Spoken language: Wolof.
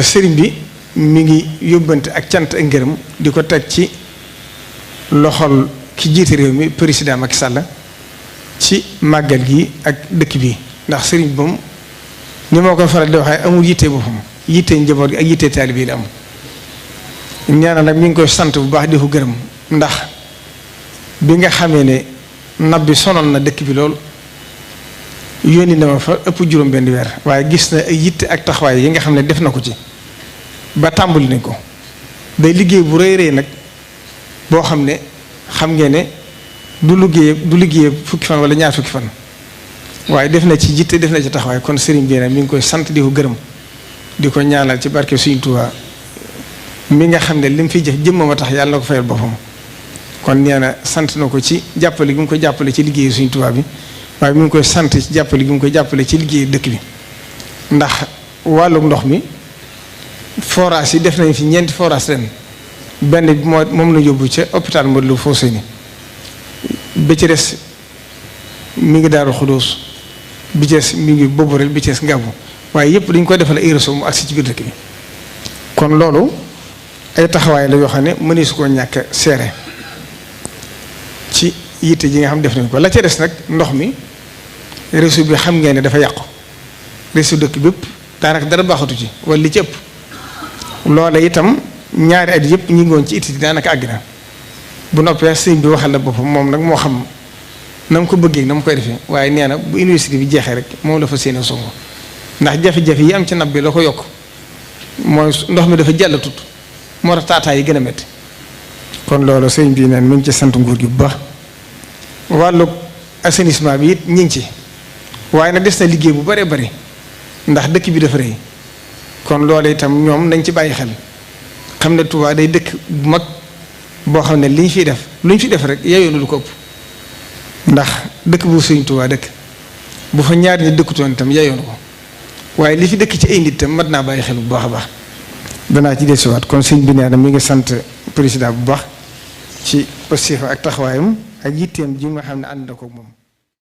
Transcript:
sëriñ bi mi ngi yóbbante ak cant ak ngërëm di ko teg ci loxol ki jiite réew mi président Macky Sall ci màggal gi ak dëkk bi ndax sëriñ bi moom ni moo koy faral di waxee amul yitte boppam yitte njaboot gi ak yitte taalibe yi la am. ñaanal nag mi ngi koy sant bu baax di ko gërëm ndax bi nga xamee ne nab bi sonal na dëkk bi lool yónni na ma fa ëpp juróom benn weer waaye gis na ay yitte ak taxawaay yi nga xam ne def na ko ci ba tàmbali nañ ko day liggéey bu rëy rëy nag boo xam ne xam ngeen ne du liggéey fukki fan wala ñaar fukki fan waaye def na ci yitte def na ci taxawaay kon sëriñ bi nag mi ngi koy sant di ko gërëm di ko ñaanal ci barke Sëriñ Tuubaa mi nga xam ne li mu fiy jëf jëmmam a tax yàlla na ko fayal boppam kon nee na sant na ko ci jàppale gi mu ko jàppale ci liggéeyu Sëriñ Tuubaa bi waaye mi ngi koy sant ci jàppale gi mu koy jàppale ci liggéeyu dëkk bi ndax wàllum ndox mi forage yi def nañ fi ñeenti forage ren benn bi moom la yóbbu ca hôpital Modou Lo Fousseyni bi ci des mi ngi Daaru Xudoos bi ci des mi ngi Boborel bi ci des Ngaabu waaye yëpp dañ koy defal ay réseau mu agsi ci biir dëkk bi kon loolu ay taxawaay la yoo xam ne mënee su koo ñàkk seere ci yitte ji nga xam def nañ ko la ca des nag ndox mi réseau bi xam ngeen ne dafa yàqu réseau dëkk bépp daanaka dara baaxatu ci wala li ci ëpp loola itam ñaari at yëpp ñu ngi woon ci it daanaka àgg na bu noppee sëñ bi waxal la boppam moom nag moo xam na mu ko bëggee na mu koy defee waaye nee na bu université bi jeexee rek moom la fa séenee songo ndax jafe-jafe yi am ci nab bi la ko yokk mooy ndox mi dafa jàllatut moo tax taataa yi gën a métti kon loolu sëñ bi neen mi ngi ci sant nguur gi bu baax wàllu assainissement bi it ñu ngi ci waaye nag des na liggéey bu bëree bëri ndax dëkk bi dafa rëy kon loolu itam ñoom nañ ci bàyyi xel xam ne Touba day dëkk bu mag boo xam ne li ñu fiy def lu ñu fi def rek yeyoonu lu ko ëpp ndax dëkk bu Sëñ Touba dëkk bu fa ñaar ñi dëkkutoon itam yeyoonu ko waaye li fi dëkk ci ay nit itam mat naa bàyyi xel bu baax a baax danaa ci dellusiwaat kon sëñ bi nee na mi ngi sant président bu baax ci positif ak taxawaayam ak yitteem ji nga xam ne ànd na ko moom.